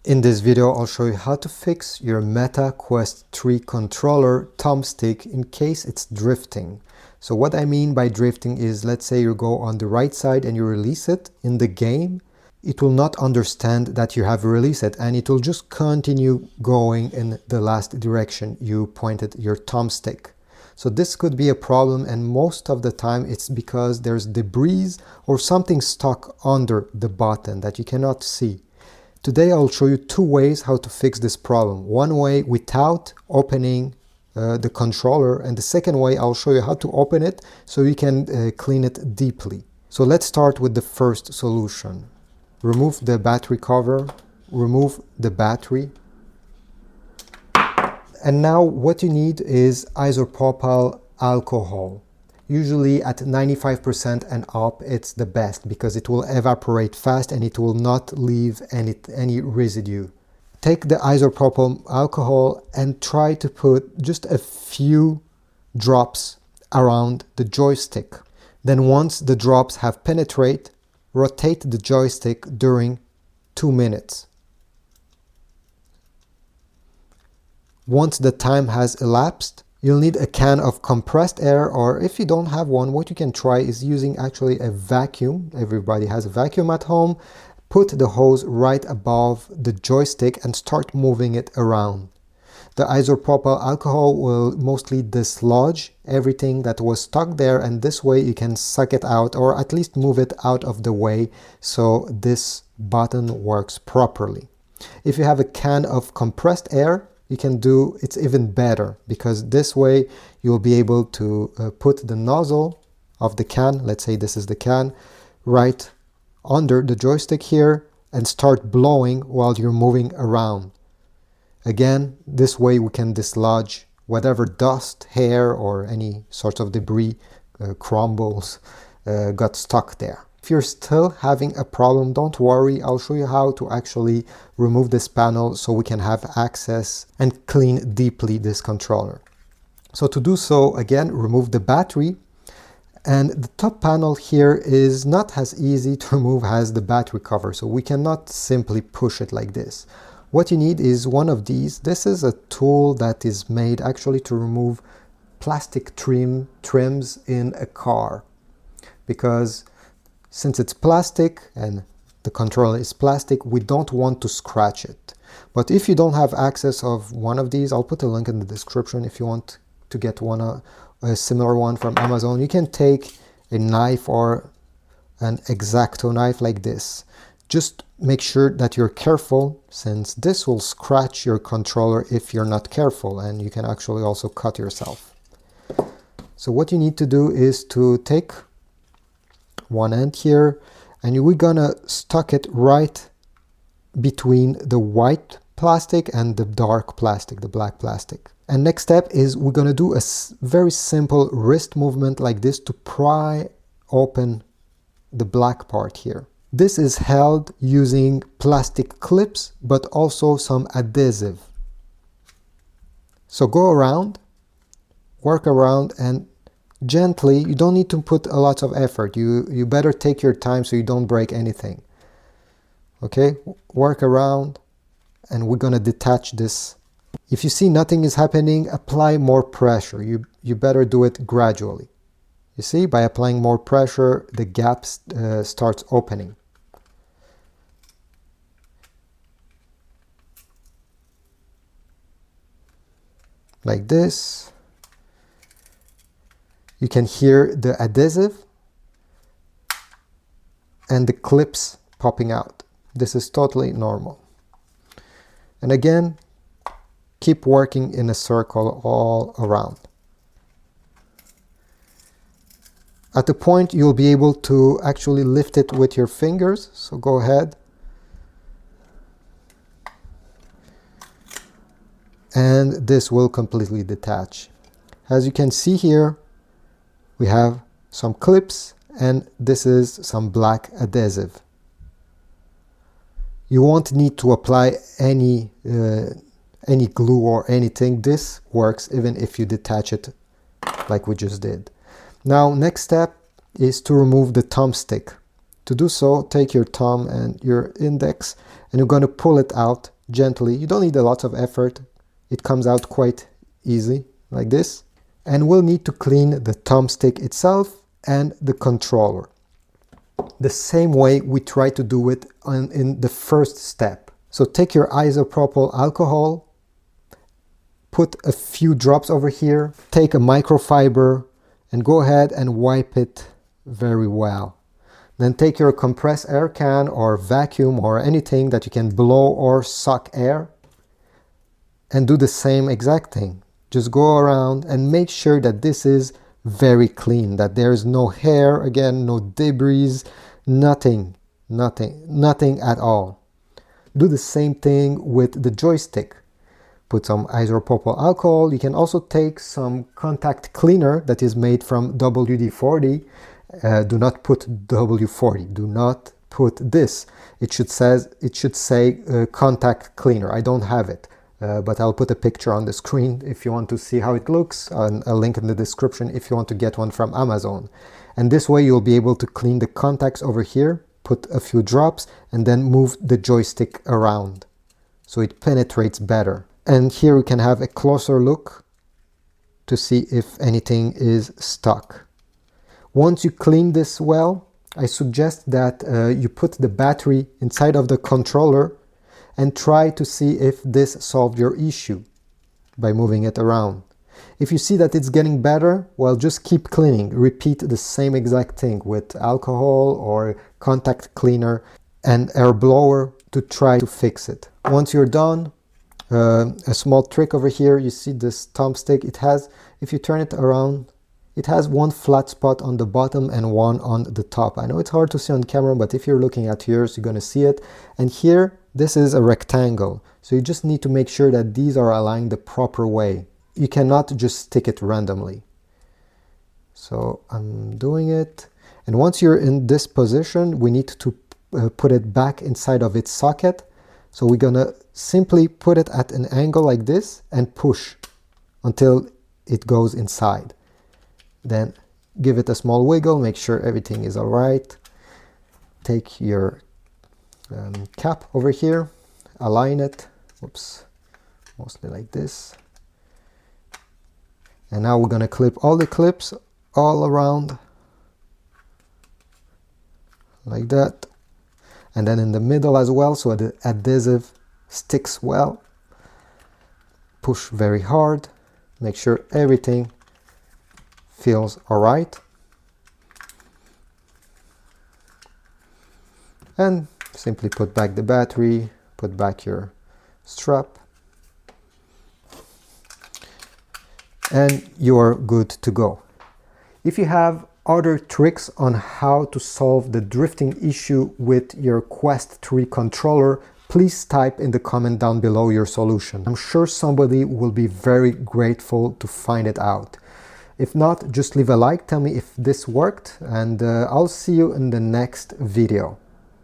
In this video, I'll show you how to fix your Meta Quest 3 controller thumbstick in case it's drifting. So what I mean by drifting is, let's say you go on the right side and you release it in the game, it will not understand that you have released it and it will just continue going in the last direction you pointed your thumbstick. So this could be a problem, and most of the time it's because there's debris or something stuck under the button that you cannot see. Today I'll show you two ways how to fix this problem. One way without opening the controller, and the second way I'll show you how to open it so you can clean it deeply. So let's start with the first solution. Remove the battery cover, remove the battery. And now what you need is isopropyl alcohol. Usually at 95% and up, it's the best because it will evaporate fast and it will not leave any residue. Take the isopropyl alcohol and try to put just a few drops around the joystick. Then once the drops have penetrated, rotate the joystick during 2 minutes. Once the time has elapsed, you'll need a can of compressed air, or if you don't have one, what you can try is using actually a vacuum. Everybody has a vacuum at home. Put the hose right above the joystick and start moving it around. The isopropyl alcohol will mostly dislodge everything that was stuck there, and this way you can suck it out or at least move it out of the way so this button works properly. If you have a can of compressed air, you can do it's even better, because this way you'll be able to put the nozzle of the can, let's say this is the can, right under the joystick here and start blowing while you're moving around. Again, this way we can dislodge whatever dust, hair, or any sort of debris, crumbles, got stuck there. If you're still having a problem, don't worry, I'll show you how to actually remove this panel so we can have access and clean deeply this controller. So to do so, again, remove the battery, and the top panel here is not as easy to remove as the battery cover, so we cannot simply push it like this. What you need is one of these. This is a tool that is made actually to remove plastic trims in a car, because since it's plastic and the controller is plastic, we don't want to scratch it. But if you don't have access of one of these, I'll put a link in the description if you want to get one, a similar one from Amazon. You can take a knife or an X-Acto knife like this. Just make sure that you're careful, since this will scratch your controller if you're not careful, and you can actually also cut yourself. So what you need to do is to take one end here, and we're gonna stuck it right between the white plastic and the dark plastic, the black plastic. And next step is we're gonna do a very simple wrist movement like this to pry open the black part here. This is held using plastic clips, but also some adhesive. So go around, work around, and gently, you don't need to put a lot of effort. You better take your time so you don't break anything. Okay, work around, and we're gonna detach this. If you see nothing is happening, apply more pressure. You better do it gradually. You see, by applying more pressure, the gap starts opening. Like this. You can hear the adhesive and the clips popping out. This is totally normal. And again, keep working in a circle all around. At the point you'll be able to actually lift it with your fingers, so go ahead. And this will completely detach. As you can see here, we have some clips, and this is some black adhesive. You won't need to apply any glue or anything. This works even if you detach it like we just did. Now, next step is to remove the thumbstick. To do so, take your thumb and your index and you're going to pull it out gently. You don't need a lot of effort. It comes out quite easy like this. And we'll need to clean the thumbstick itself and the controller. The same way we try to do it in the first step. So take your isopropyl alcohol, put a few drops over here, take a microfiber and go ahead and wipe it very well. Then take your compressed air can or vacuum or anything that you can blow or suck air and do the same exact thing. Just go around and make sure that this is very clean, that there is no hair, again, no debris, nothing at all. Do the same thing with the joystick. Put some isopropyl alcohol. You can also take some contact cleaner that is made from WD-40. Do not put W40. Do not put this. It should say contact cleaner. I don't have it, but I'll put a picture on the screen if you want to see how it looks, and a link in the description if you want to get one from Amazon. And this way you'll be able to clean the contacts over here, put a few drops, and then move the joystick around so it penetrates better. And here we can have a closer look to see if anything is stuck. Once you clean this well, I suggest that you put the battery inside of the controller and try to see if this solved your issue by moving it around. If you see that it's getting better, well, just keep cleaning. Repeat the same exact thing with alcohol or contact cleaner and air blower to try to fix it. Once you're done, a small trick over here, you see this thumbstick, it has, if you turn it around, it has one flat spot on the bottom and one on the top. I know it's hard to see on camera, but if you're looking at yours, you're going to see it. And here, this is a rectangle. So you just need to make sure that these are aligned the proper way. You cannot just stick it randomly. So I'm doing it. And once you're in this position, we need to put it back inside of its socket. So we're going to simply put it at an angle like this and push until it goes inside. Then give it a small wiggle, make sure everything is all right. Take your cap over here, align it, whoops, mostly like this. And now we're going to clip all the clips all around like that. And then in the middle as well, so the adhesive sticks well. Push very hard, make sure everything feels all right. And simply put back the battery, put back your strap, and you're good to go. If you have other tricks on how to solve the drifting issue with your Quest 3 controller, please type in the comment down below your solution. I'm sure somebody will be very grateful to find it out. If not, just leave a like, tell me if this worked, and I'll see you in the next video.